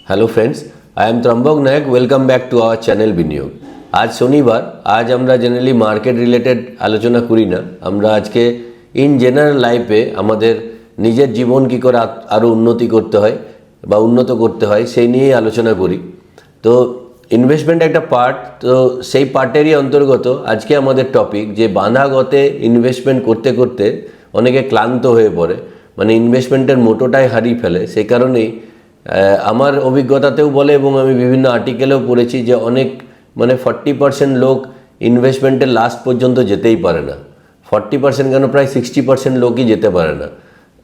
Hello friends, I am Trambak Nayak. Welcome back to our channel Biniyog. আজ শনিবার। আজ আমরা জেনারেলি মার্কেট রিলেটেড আলোচনা করি না। আমরা আজকে ইন জেনারেল লাইফে আমাদের নিজের জীবন কী করে আরও উন্নতি করতে হয় বা উন্নত করতে হয় সেই নিয়েই আলোচনা করি। তো ইনভেস্টমেন্ট একটা পার্ট, তো সেই পার্টেরই অন্তর্গত আজকে আমাদের টপিক যে বাঁধা গতে ইনভেস্টমেন্ট করতে করতে অনেকে ক্লান্ত হয়ে পড়ে, মানে ইনভেস্টমেন্টের মোটোটাই হারিয়ে ফেলে। সেই কারণেই আমার অভিজ্ঞতাতেও বলে এবং আমি বিভিন্ন আর্টিকেলেও পড়েছি যে অনেক 40% লোক ইনভেস্টমেন্টের লাস্ট পর্যন্ত যেতেই পারে না। 40% কেন, প্রায় 60% লোকই যেতে পারে না।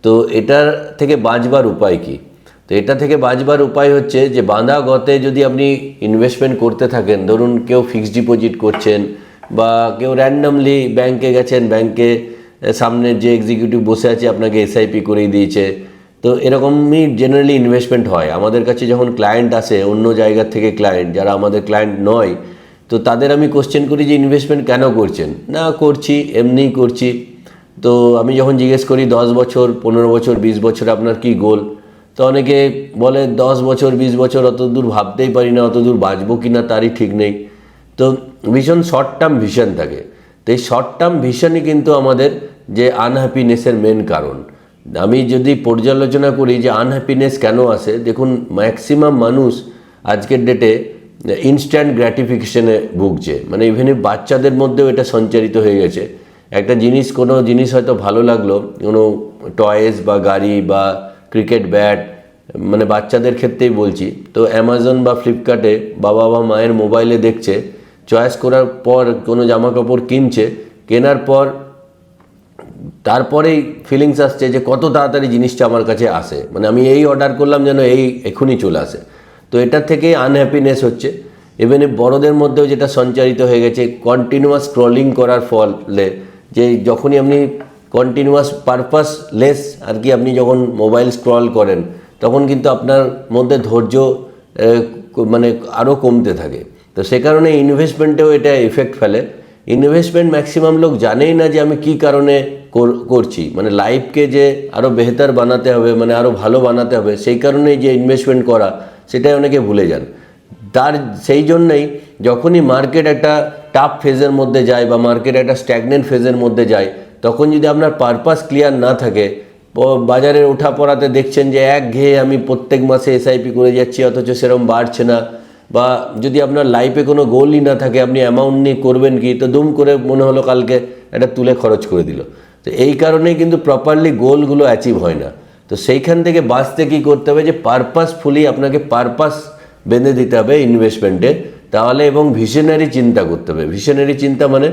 তো এটার থেকে বাঁচবার উপায় কি? তো এটা থেকে বাঁচবার উপায় হচ্ছে যে বাঁধা গতে যদি আপনি ইনভেস্টমেন্ট করতে থাকেন, ধরুন কেউ ফিক্সড ডিপোজিট করছেন বা কেউ র্যান্ডামলি ব্যাংকে গেছেন, ব্যাংকে সামনে যে এক্সিকিউটিভ বসে আছে আপনাকে এসআইপি করেই দিয়েছে। তো এরকমই জেনারেলি ইনভেস্টমেন্ট হয়। আমাদের কাছে যখন ক্লায়েন্ট আসে অন্য জায়গার থেকে, ক্লায়েন্ট যারা আমাদের ক্লায়েন্ট নয়, তো তাদের আমি কোশ্চেন করি যে ইনভেস্টমেন্ট কেন করছেন? না, করছি, এমনিই করছি। তো আমি যখন জিজ্ঞেস করি 10 বছর, 15 বছর, 20 বছর আপনার কি গোল, তো অনেকে বলে 10 বছর 20 বছর অত দূর ভাবতেই পারি না, অত দূর বাঁচবো কি না তারই ঠিক নেই। তো ভীষণ শর্ট টার্ম ভিশন থাকে। তো এই শর্ট টার্ম ভিশনই কিন্তু আমাদের যে আনহ্যাপিনেসের মেন কারণ। আমি যদি পর্যালোচনা করি যে আনহ্যাপিনেস কেন আসে, দেখুন ম্যাক্সিমাম মানুষ আজকের ডেটে ইনস্ট্যান্ট গ্র্যাটিফিকেশনে ভুগছে। মানে ইভেন বাচ্চাদের মধ্যেও এটা সঞ্চারিত হয়ে গেছে। একটা জিনিস, কোনো জিনিস হয়তো ভালো লাগলো, কোনো টয়েস বা গাড়ি বা ক্রিকেট ব্যাট, মানে বাচ্চাদের ক্ষেত্রেই বলছি, তো অ্যামাজন বা ফ্লিপকার্টে বাবা বা মায়ের মোবাইলে দেখছে, চয়েস করার পর কোনো জামা কাপড় কিনছে, কেনার পর তারপরেই ফিলিংস আসছে যে কত তাড়াতাড়ি জিনিসটা আমার কাছে আসে, মানে আমি এই অর্ডার করলাম যেন এই এখনই চলে আসে। তো এটা থেকে আনহ্যাপিনেস হচ্ছে। ইভেন বড়দের মধ্যেও যেটা সঞ্চারিত হয়ে গেছে, কন্টিনিউয়াস স্ক্রলিং করার ফলে, যে যখনই আপনি কন্টিনিউয়াস পারপাসলেস আর কি আপনি যখন মোবাইল স্ক্রল করেন, তখন কিন্তু আপনার মধ্যে ধৈর্য মানে আরও কমতে থাকে। তো সে কারণে ইনভেস্টমেন্টেও এটা এফেক্ট ফেলে। ইনভেস্টমেন্ট ম্যাক্সিমাম লোক জানেই না যে আমি কী কারণে করছি, মানে লাইফকে যে আরও বেহতর বানাতে হবে, মানে আরও ভালো বানাতে হবে, সেই কারণেই যে ইনভেস্টমেন্ট করা, সেটাই অনেকে ভুলে যান। সেই জন্যই যখনই মার্কেট একটা টাফ ফেজের মধ্যে যায় বা মার্কেট একটা স্ট্যাগনেন্ট ফেজের মধ্যে যায়, তখন যদি আপনার পারপাস ক্লিয়ার না থাকে, বাজারের ওঠা পড়াতে দেখছেন যে একঘেয়ে আমি প্রত্যেক মাসে এসআইপি করে যাচ্ছি, অথচ সেরকম বাড়ছে না, বা যদি আপনার লাইফে কোনো গোলই না থাকে, আপনি অ্যামাউন্ট নিয়ে করবেন কি, তো দুম করে মনে হলো কালকে এটা তুলে খরচ করে দিল। তো এই কারণেই কিন্তু প্রপারলি গোলগুলো অ্যাচিভ হয় না। তো সেইখান থেকে বাঁচতে কী করতে হবে, যে পারপাসফুলি আপনাকে পারপাস বেঁধে দিতে হবে ইনভেস্টমেন্টে, তাহলে, এবং ভিশনারি চিন্তা করতে হবে। ভিশনারি চিন্তা মানে,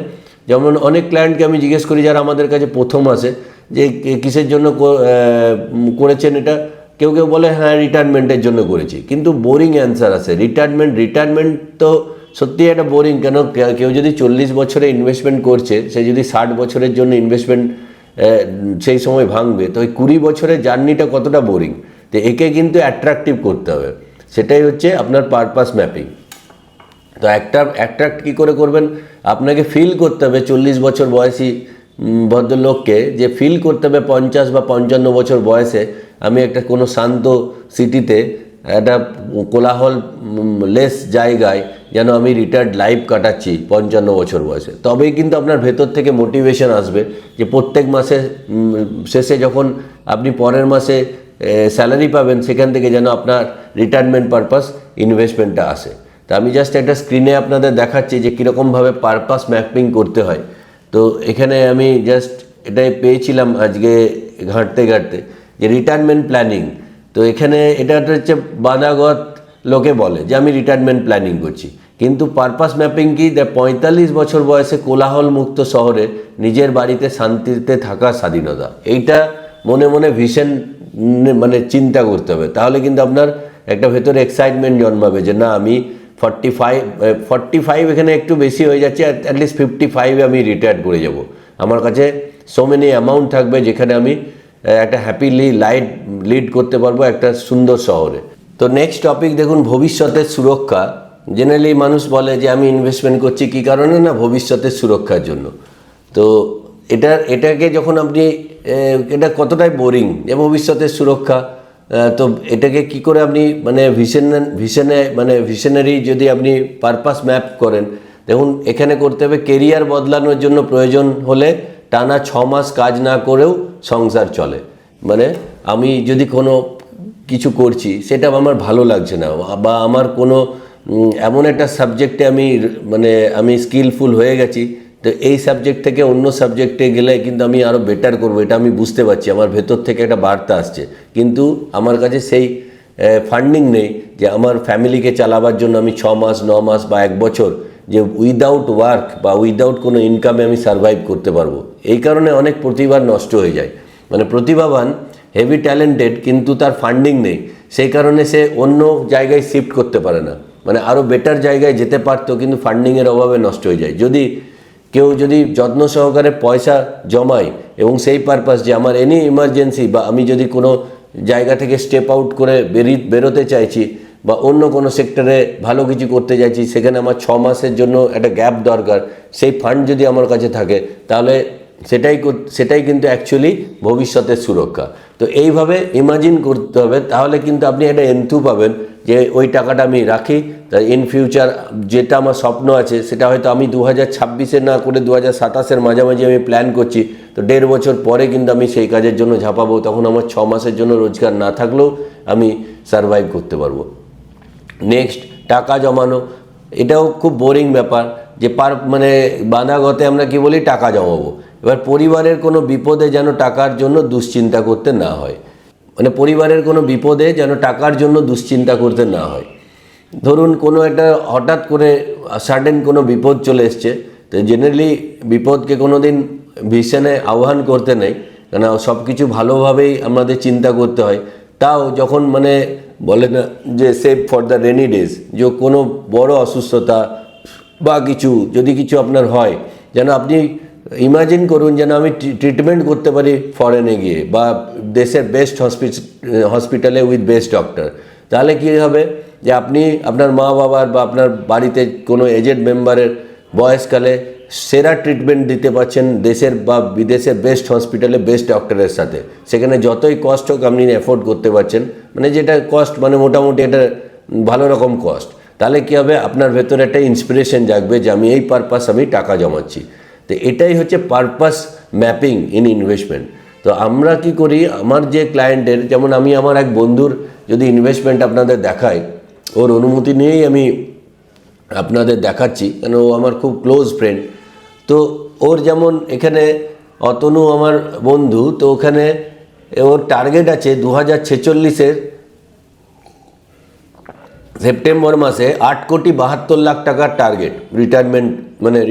যেমন অনেক ক্লায়েন্টকে আমি জিজ্ঞেস করি যারা আমাদের কাছে প্রথম আসে, যে কিসের জন্য করেছেন এটা, কেউ কেউ বলে হ্যাঁ রিটায়ারমেন্টের জন্য করেছি, কিন্তু বোরিং অ্যান্সার আসে। রিটায়ারমেন্ট তো সত্যি একটা বোরিং। কেন, কেউ যদি 40 বছরে ইনভেস্টমেন্ট করছে, সে যদি 60 বছরের জন্য ইনভেস্টমেন্ট সেই সময় ভাঙবে, তো ওই 20 বছরের জার্নিটা কতটা বোরিং। তো একে কিন্তু অ্যাট্রাকটিভ করতে হবে, সেটাই হচ্ছে আপনার পারপাস ম্যাপিং। তো অ্যাট্রাক্ট কী করে করবেন, আপনাকে ফিল করতে হবে 40 বছর বয়সী ভদ্রলোককে, যে ফিল করতে হবে 50 বা 55 বছর বয়সে আমি একটা কোনো শান্ত সিটিতে, একটা কোলাহল লেস জায়গায় যেন আমি রিটায়ার্ড লাইফ কাটাচ্ছি 55 বছর বয়সে। তবেই কিন্তু আপনার ভেতর থেকে মোটিভেশন আসবে যে প্রত্যেক মাসে শেষে যখন আপনি পরের মাসে স্যালারি পাবেন, সেখান থেকে যেন আপনার রিটায়ারমেন্ট পারপাস ইনভেস্টমেন্টটা আসে। তা আমি জাস্ট একটা স্ক্রিনে আপনাদের দেখাচ্ছি যে কীরকমভাবে পারপাস ম্যাপিং করতে হয়। তো এখানে আমি জাস্ট এটাই পেয়েছিলাম আজকে ঘাঁটতে যে রিটায়ারমেন্ট প্ল্যানিং। তো এখানে এটা হচ্ছে বাঁধাগত লোকে বলে যে আমি রিটায়ারমেন্ট প্ল্যানিং করছি, কিন্তু পারপাস ম্যাপিং কি, 45 বছর বয়সে কোলাহল মুক্ত শহরে নিজের বাড়িতে শান্তিতে থাকার স্বাধীনতা। এইটা মনে মনে ভীষণ মানে চিন্তা করতে হবে, তাহলে কিন্তু আপনার একটা ভেতরে এক্সাইটমেন্ট জন্মাবে যে না, আমি 45 এখানে একটু বেশি হয়ে যাচ্ছে, অ্যাটলিস্ট 55 আমি রিটায়ার করে যাব। আমার কাছে সো মেনি অ্যামাউন্ট থাকবে যেখানে আমি একটা হ্যাপিলি লিড করতে পারবো একটা সুন্দর শহরে। তো নেক্সট টপিক দেখুন, ভবিষ্যতের সুরক্ষা। জেনারেলি মানুষ বলে যে আমি ইনভেস্টমেন্ট করছি কী কারণে, না ভবিষ্যতের সুরক্ষার জন্য। তো এটাকে যখন আপনি, এটা কতটাই বোরিং যে ভবিষ্যতের সুরক্ষা, তো এটাকে কি করে আপনি মানে ভিশনারি যদি আপনি পারপাস ম্যাপ করেন, দেখুন এখানে করতে হবে কেরিয়ার বদলানোর জন্য প্রয়োজন হলে টানা 6 মাস কাজ না করেও সংসার চলে। মানে আমি যদি কোনো কিছু করছি সেটা আমার ভালো লাগছে না, বা আমার কোনো এমন একটা সাবজেক্টে আমি স্কিলফুল হয়ে গেছি, তো এই সাবজেক্ট থেকে অন্য সাবজেক্টে গেলে কিন্তু আমি আরও বেটার করবো, এটা আমি বুঝতে পারছি, আমার ভেতর থেকে একটা বার্তা আসছে, কিন্তু আমার কাছে সেই ফান্ডিং নেই যে আমার ফ্যামিলিকে চালাবার জন্য আমি 6 মাস 9 মাস বা 1 বছর যে উইদাউট ওয়ার্ক বা উইদাউট কোনো ইনকামে আমি সারভাইভ করতে পারবো। এই কারণে অনেক প্রতিভা নষ্ট হয়ে যায়। মানে প্রতিভাবান, হেভি ট্যালেন্টেড, কিন্তু তার ফান্ডিং নেই, সেই কারণে সে অন্য জায়গায় শিফট করতে পারে না, মানে আরও বেটার জায়গায় যেতে পারতো, কিন্তু ফান্ডিংয়ের অভাবে নষ্ট হয়ে যায়। কেউ যদি যত্ন সহকারে পয়সা জমায় এবং সেই পারপাস যে আমার এনি ইমার্জেন্সি, বা আমি যদি কোনো জায়গা থেকে স্টেপ আউট করে বেরোতে চাইছি বা অন্য কোনো সেক্টরে ভালো কিছু করতে চাইছি, সেখানে আমার 6 মাসের জন্য একটা গ্যাপ দরকার, সেই ফান্ড যদি আমার কাছে থাকে তাহলে সেটাই কিন্তু অ্যাকচুয়ালি ভবিষ্যতের সুরক্ষা। তো এইভাবে ইমাজিন করতে হবে, তাহলে কিন্তু আপনি একটা এন্থু পাবেন যে ওই টাকাটা আমি রাখি, তাই ইন ফিউচার যেটা আমার স্বপ্ন আছে সেটা হয়তো আমি 2026-এ না করে 2027-এর মাঝামাঝি আমি প্ল্যান করছি, তো 1.5 বছর পরে কিন্তু আমি সেই কাজের জন্য ঝাঁপাবো, তখন আমার 6 মাসের জন্য রোজগার না থাকলেও আমি সারভাইভ করতে পারবো। নেক্সট, টাকা জমানো, এটাও খুব বোরিং ব্যাপার, যে বাঁধা গতে আমরা কি বলি, টাকা জমাবো। এবার পরিবারের কোনো বিপদে যেন টাকার জন্য দুশ্চিন্তা করতে না হয়, মানে পরিবারের কোনো বিপদে যেন টাকার জন্য দুশ্চিন্তা করতে না হয়। ধরুন কোনো একটা হঠাৎ করে সাডেন কোনো বিপদ চলে এসছে, তো জেনারেলি বিপদকে কোনো দিন ভিশনে আহ্বান করতে নেই, কেন সব কিছু ভালোভাবেই আমাদের চিন্তা করতে হয়। তাও যখন বলে না যে save for the rainy days, যে কোনো বড় অসুস্থতা বা যদি কিছু আপনার হয়, যেন আপনি ইমাজিন করুন যেন আমি ট্রিটমেন্ট করতে পারি ফরেনে গিয়ে বা দেশের বেস্ট হসপিটালে উইথ বেস্ট ডক্টর। তাহলে কী হবে যে আপনি আপনার মা বাবার বা আপনার বাড়িতে কোনো এজেড মেম্বারের বয়সকালে সেরা ট্রিটমেন্ট দিতে পারছেন দেশের বা বিদেশের বেস্ট হসপিটালে বেস্ট ডক্টরের সাথে, সেখানে যতই কষ্ট হোক আপনি অ্যাফোর্ড করতে পারছেন, যেটা কস্ট মোটামুটি এটা ভালো রকম কস্ট। তাহলে কী হবে, আপনার ভেতরে একটা ইন্সপিরেশন জাগবে যে আমি এই পারপাস আমি টাকা জমাচ্ছি। তো এটাই হচ্ছে পারপাস ম্যাপিং ইন ইনভেস্টমেন্ট। তো আমরা কি করি, আমার যে ক্লায়েন্টের, যেমন আমি আমার এক বন্ধুর যদি ইনভেস্টমেন্ট আপনাদের দেখাই, ওর অনুমতি নিয়েই আমি আপনাদের দেখাচ্ছি, কেন ও আমার খুব ক্লোজ ফ্রেন্ড। তো ওর যেমন এখানে অতনু আমার বন্ধু, তো ওখানে ওর টার্গেট আছে 2046-এর সেপ্টেম্বর মাসে 8,72,00,000 টাকার টার্গেট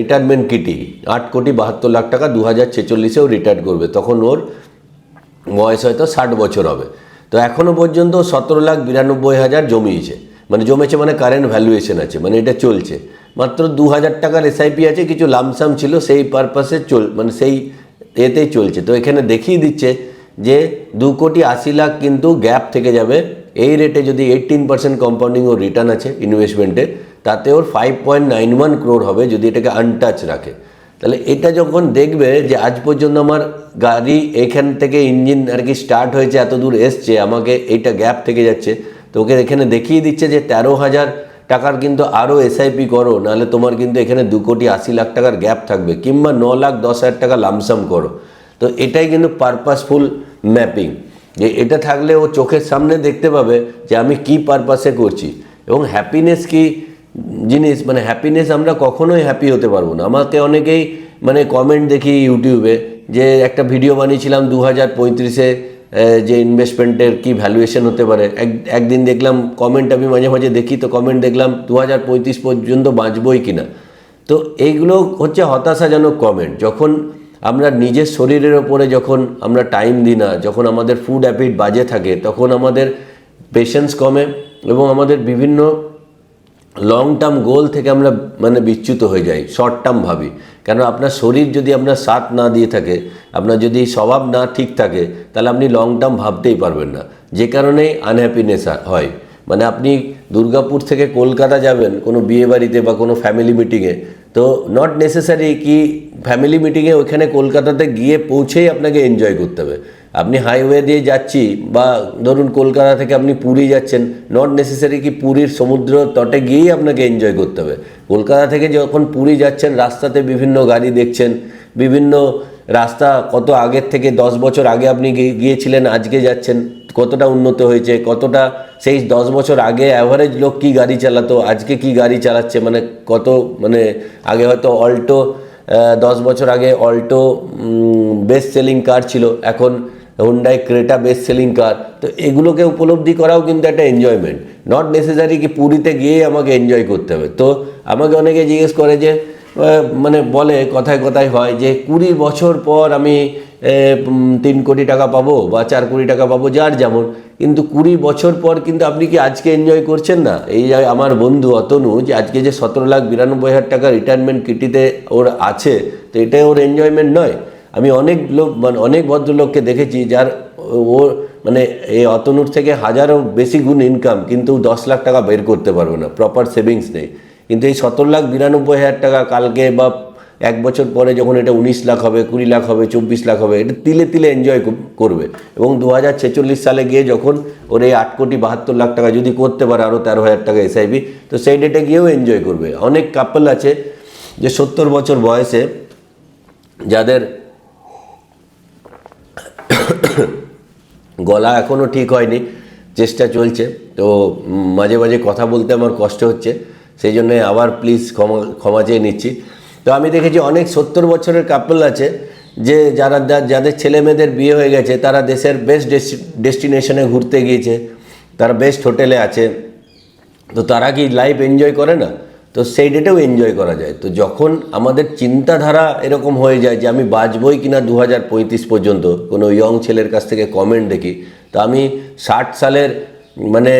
রিটায়ারমেন্ট কিটি 8,72,00,000 টাকা 2046-এও রিটায়ার করবে, তখন ওর বয়স হয়তো 60 বছর হবে। তো এখনও পর্যন্ত 17,92,000 জমিয়েছে, জমেছে কারেন্ট ভ্যালুয়েশন আছে, এটা চলছে। মাত্র 2,000 টাকার এসআইপি আছে, কিছু লামসাম ছিল, সেই পারপাসে সেই এতেই চলছে। তো এখানে দেখিয়ে দিচ্ছে যে 2,80,00,000 কিন্তু গ্যাপ থেকে যাবে। এই রেটে যদি 18% কম্পাউন্ডিং ওর রিটার্ন আছে ইনভেস্টমেন্টে, তাতে ওর 5.91 crore হবে যদি এটাকে আনটাচ রাখে। তাহলে এটা যখন দেখবে যে আজ পর্যন্ত আমার গাড়ি এখান থেকে ইঞ্জিন স্টার্ট হয়েছে, এত দূর এসছে, আমাকে এইটা গ্যাপ থেকে যাচ্ছে, তো ওকে এখানে দেখিয়ে দিচ্ছে যে 13,000 টাকার কিন্তু আরও এসআইপি করো, নাহলে তোমার কিন্তু এখানে 2,80,00,000 টাকার গ্যাপ থাকবে, কিংবা 9,10,000 টাকা লামসাম করো। তো এটাই কিন্তু পারপাসফুল ম্যাপিং, যে এটা থাকলে ও চোখের সামনে দেখতে পাবে যে আমি কি পারপাসে করছি। এবং হ্যাপিনেস কি জিনিস, হ্যাপিনেস আমরা কখনোই হ্যাপি হতে পারবো না। আমাকে অনেকেই কমেন্ট দেখি ইউটিউবে, যে একটা ভিডিও বানিয়েছিলাম 2035-এ যে ইনভেস্টমেন্টের কি ভ্যালুয়েশন হতে পারে, একদিন দেখলাম কমেন্ট, আমি মাঝে মাঝে দেখি, তো কমেন্ট দেখলাম 2035 পর্যন্ত বাঁচবই কিনা। তো এইগুলো হচ্ছে হতাশাজনক কমেন্ট। যখন আমরা নিজের শরীরের ওপরে যখন আমরা টাইম দিই না, যখন আমাদের ফুড হ্যাবিট বাজে থাকে, তখন আমাদের পেশেন্স কমে এবং আমাদের বিভিন্ন লং টার্ম গোল থেকে আমরা বিচ্যুত হয়ে যাই, শর্ট টার্ম ভাবি। কেন আপনার শরীর যদি আপনার সাথ না দিয়ে থাকে, আপনার যদি স্বভাব না ঠিক থাকে, তাহলে আপনি লং টার্ম ভাবতেই পারবেন না, যে কারণেই আনহ্যাপিনেস হয়। আপনি দুর্গাপুর থেকে কলকাতা যাবেন কোনো বিয়ে বাড়িতে বা কোনো ফ্যামিলি মিটিংয়ে, তো নট নেসেসারি কি ফ্যামিলি মিটিংয়ে ওইখানে কলকাতাতে গিয়ে পৌঁছেই আপনাকে এনজয় করতে হবে। আপনি হাইওয়ে দিয়ে যাচ্ছি বা ধরুন কলকাতা থেকে আপনি পুরী যাচ্ছেন, নট নেসেসারি কি পুরীর সমুদ্র তটে গিয়েই আপনাকে এনজয় করতে হবে। কলকাতা থেকে যখন পুরী যাচ্ছেন রাস্তাতে বিভিন্ন গাড়ি দেখছেন, বিভিন্ন রাস্তা কত আগের থেকে 10 বছর আগে আপনি গিয়েছিলেন, আজকে যাচ্ছেন, কতটা উন্নত হয়েছে, কতটা সেই 10 বছর আগে অ্যাভারেজ লোক কী গাড়ি চালাতো, আজকে কি গাড়ি চালাচ্ছে, মানে কত, মানে আগে হয়তো অল্টো 10 বছর আগে অল্টো বেস্ট সেলিং কার ছিল, এখন হুন্ডাই ক্রেটা বেস্ট সেলিং কার। তো এগুলোকে উপলব্ধি করাও কিন্তু একটা এনজয়মেন্ট, নট নেসেসারি কি পুরীতে গিয়েই আমাকে এনজয় করতে হবে। তো আমাকে অনেকে জিজ্ঞেস করে যে মানে বলে কথায় কথায় হয় যে 20 বছর পর আমি 3 কোটি টাকা পাবো বা 4 কোটি টাকা পাবো, যার যেমন, কিন্তু 20 বছর পর কিন্তু আপনি কি আজকে এনজয় করছেন না? এই যে আমার বন্ধু অতনু, যে আজকে যে 17,92,000 টাকা রিটায়ারমেন্ট কিটিতে ওর আছে, তো এটাই ওর এনজয়মেন্ট নয়? আমি অনেক লোক, মানে অনেক ভদ্রলোককে দেখেছি যার ওর মানে এই অতনুর থেকে হাজারও বেশি গুণ ইনকাম, কিন্তু 10 লাখ টাকা বের করতে পারবে না, প্রপার সেভিংস নেই। কিন্তু এই 17,92,000 টাকা কালকে বা 1 বছর পরে যখন এটা 19 লাখ হবে, 20 লাখ হবে, 24 লাখ হবে, এটা তিলে তিলে এনজয় করবে। এবং 2046 সালে গিয়ে যখন ওর এই 8,72,00,000 টাকা যদি করতে পারে, আরও 13,000 টাকা এসআইপি, তো সেই ডেটে গিয়েও এনজয় করবে। অনেক কাপল আছে যে 70 বছর বয়সে, যাদের গলা এখনও ঠিক হয়নি, চেষ্টা চলছে, তো মাঝে মাঝে কথা বলতে আমার কষ্ট হচ্ছে, সেই জন্য আবার প্লিজ ক্ষমা চেয়ে নিচ্ছি। তো আমি দেখেছি অনেক 70 বছরের কাপল আছে যে যাদের ছেলে মেয়েদের বিয়ে হয়ে গেছে, তারা দেশের বেস্ট ডেস্টিনেশনে ঘুরতে গিয়েছে, তারা বেস্ট হোটেলে আছে, তো তারা কি লাইফ এনজয় করে না? তো সেই ডেটেও এনজয় করা যায়। তো যখন আমাদের চিন্তাধারা এরকম হয়ে যায় যে আমি বাঁচবই কিনা 2035 পর্যন্ত, কোনো ইয়ং ছেলের কাছ থেকে কমেন্ট দেখি, তো আমি 60 সালের মানে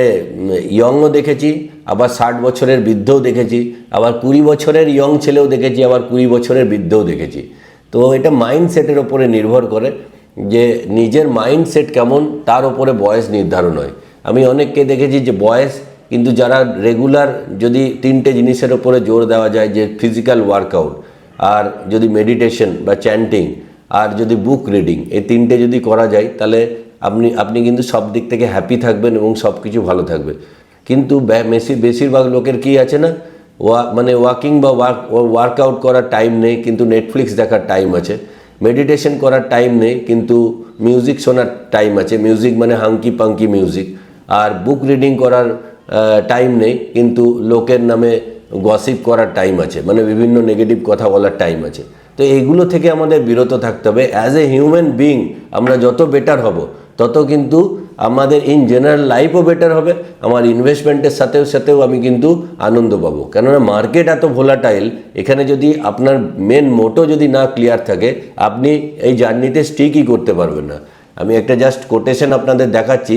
ইয়ংও দেখেছি, আবার 60 বছরের বৃদ্ধও দেখেছি, আবার 20 বছরের ইয়ং ছেলেও দেখেছি, আবার 20 বছরের বৃদ্ধও দেখেছি। তো এটা মাইন্ডসেটের ওপরে নির্ভর করে, যে নিজের মাইন্ডসেট কেমন তার ওপরে বয়স নির্ধারণ হয়। আমি অনেককে দেখেছি যে বয়স, কিন্তু যারা রেগুলার যদি 3টে জিনিসের ওপরে জোর দেওয়া যায়, যে ফিজিক্যাল ওয়ার্কআউট, আর যদি মেডিটেশন বা চ্যান্টিং, আর যদি বুক রিডিং, এই 3টে যদি করা যায়, তাহলে আপনি কিন্তু সব দিক থেকে হ্যাপি থাকবেন এবং সব কিছু ভালো থাকবে। কিন্তু বেশিরভাগ লোকের কি আছে না, মানে ওয়াকিং বা ওয়ার্কআউট করার টাইম নেই, কিন্তু নেটফ্লিক্স দেখার টাইম আছে। মেডিটেশন করার টাইম নেই, কিন্তু মিউজিক শোনার টাইম আছে, মিউজিক মানে হাঙ্কি পাঙ্কি মিউজিক। আর বুক রিডিং করার টাইম নেই, কিন্তু লোকের নামে গসিপ করার টাইম আছে, মানে বিভিন্ন নেগেটিভ কথা বলার টাইম আছে। তো এইগুলো থেকে আমাদের বিরত থাকতে হবে। অ্যাজ এ হিউম্যান বিং আমরা যত বেটার হব, তত কিন্তু আমাদের ইন জেনারেল লাইফও বেটার হবে, আমার ইনভেস্টমেন্টের সাথেও আমি কিন্তু আনন্দ পাবো। কেননা মার্কেট এত ভোলাটাইল, এখানে যদি আপনার মেন মোটো যদি না ক্লিয়ার থাকে, আপনি এই জার্নিতে স্টিকই করতে পারবেন না। আমি একটা জাস্ট কোটেশন আপনাদের দেখাচ্ছি,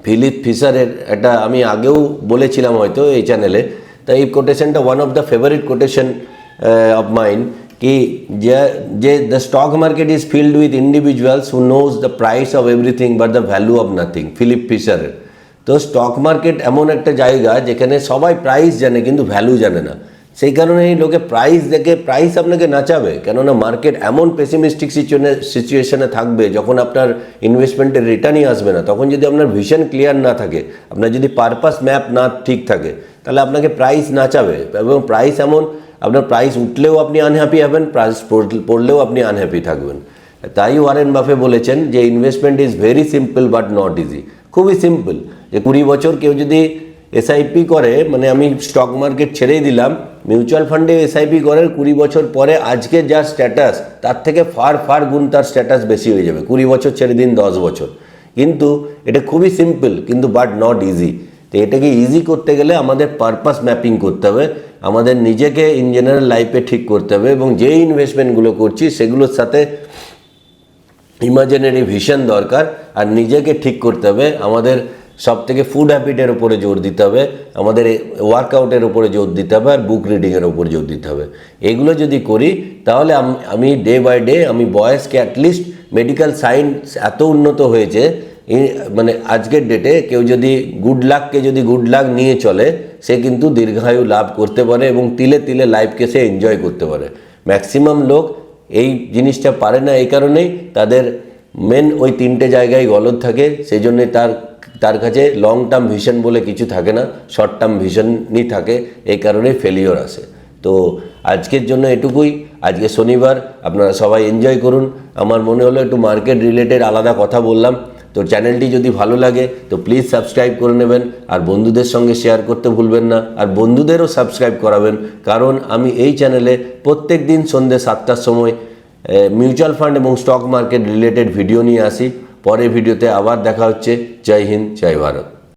ফিলিপ ফিশারের, এটা আমি আগেও বলেছিলাম হয়তো এই চ্যানেলে। তাই এই কোটেশনটা one of the favourite quotation of mind, कि the stock market is filled with individuals who knows the price of everything but the value of nothing, Philip ফিশারের। তো স্টক মার্কেট এমন একটা জায়গা যেখানে সবাই প্রাইস জানে কিন্তু ভ্যালু জানে না। সেই কারণেই লোকে প্রাইস দেখে প্রাইস আপনাকে নাচাবে, কেননা মার্কেট এমন পেসিমিস্টিক সিচুয়েশনে থাকবে যখন আপনার ইনভেস্টমেন্টের রিটার্নই আসবে না। তখন যদি আপনার ভিশন ক্লিয়ার না থাকে, আপনার যদি পারপাস ম্যাপ না ঠিক থাকে, তাহলে আপনাকে প্রাইস নাচাবে। এবং প্রাইস এমন, আপনার প্রাইস উঠলেও আপনি আনহ্যাপি হবেন, প্রাইস পড়লেও আপনি আনহ্যাপি থাকবেন। তাই ওয়ারেন বাফে বলেছেন যে investment is very simple but not easy. খুবই সিম্পল, যে 20 বছর কেউ যদি এসআইপি করে, মানে আমি স্টক মার্কেট ছেড়েই দিলাম, মিউচুয়াল ফান্ডে এসআইপি করে 20 বছর পরে আজকে যা স্ট্যাটাস, তার থেকে ফার গুণ তার স্ট্যাটাস বেশি হয়ে যাবে। 20 বছর ছেড়ে দিন 10 বছর। কিন্তু এটা খুবই সিম্পল, কিন্তু বাট নট ইজি। তো এটাকে ইজি করতে গেলে আমাদের পারপাস ম্যাপিং করতে হবে, আমাদের নিজেকে ইন জেনারেল লাইফে ঠিক করতে হবে, এবং যে ইনভেস্টমেন্টগুলো করছি সেগুলোর সাথে ইমাজিনারি ভিশন দরকার। আর নিজেকে ঠিক করতে হবে, আমাদের সব থেকে ফুড হ্যাবিটের উপরে জোর দিতে হবে, আমাদের ওয়ার্কআউটের উপরে জোর দিতে হবে, আর বুক রিডিংয়ের উপরে জোর দিতে হবে। এগুলো যদি করি, তাহলে আমি ডে বাই ডে, আমি বয়সকে অ্যাটলিস্ট, মেডিকেল সায়েন্স এত উন্নত হয়েছে, মানে আজকের ডেটে কেউ যদি গুড লাক নিয়ে চলে, সে কিন্তু দীর্ঘায়ু লাভ করতে পারে এবং তিলে তিলে লাইফকে সে এনজয় করতে পারে। ম্যাক্সিমাম লোক এই জিনিসটা পারে না, এই কারণেই তাদের মেন ওই তিনটে জায়গায় গলদ থাকে, সেই জন্যে তার কাছে লং টার্ম ভিশন বলে কিছু থাকে না, শর্ট টার্ম ভিশনই থাকে, এই কারণে ফেলিওর আসে। তো আজকের জন্য এটুকুই। আজকে শনিবার, আপনারা সবাই এনজয় করুন। আমার মনে হলো একটু মার্কেট রিলেটেড আলাদা কথা বললাম। তো চ্যানেলটি যদি ভালো লাগে তো প্লিজ সাবস্ক্রাইব করে নেবেন, আর বন্ধুদের সঙ্গে শেয়ার করতে ভুলবেন না, আর বন্ধুদেরও সাবস্ক্রাইব করাবেন, কারণ আমি এই চ্যানেলে প্রত্যেক দিন সন্ধ্যে 7টার সময় মিউচুয়াল ফান্ড এবং স্টক মার্কেট রিলেটেড ভিডিও নিয়ে আসি। পরের ভিডিওতে আবার দেখা হচ্ছে। জয় হিন্দ, জয় ভারত।